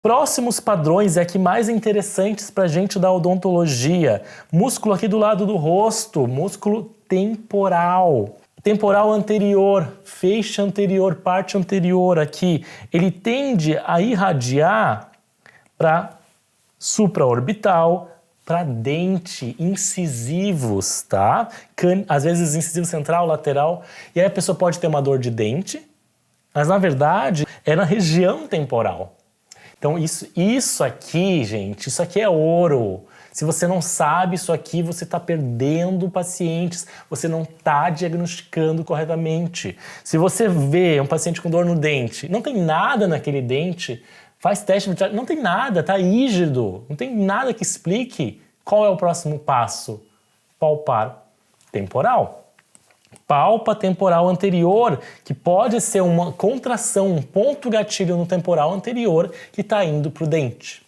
Próximos padrões e aqui mais interessantes para a gente da odontologia. Músculo aqui do lado do rosto, músculo temporal. Temporal anterior, feixe anterior, parte anterior aqui, ele tende a irradiar para supraorbital, para dente, incisivos, tá? Às vezes incisivo central, lateral, e aí a pessoa pode ter uma dor de dente, mas na verdade é na região temporal. Então isso aqui, gente, isso aqui é ouro. Se você não sabe isso aqui, você está perdendo pacientes, você não está diagnosticando corretamente. Se você vê um paciente com dor no dente, não tem nada naquele dente, faz teste, não tem nada, tá rígido, não tem nada que explique qual é o próximo passo. Palpar temporal. Palpa temporal anterior, que pode ser uma contração, um ponto gatilho no temporal anterior que está indo para o dente.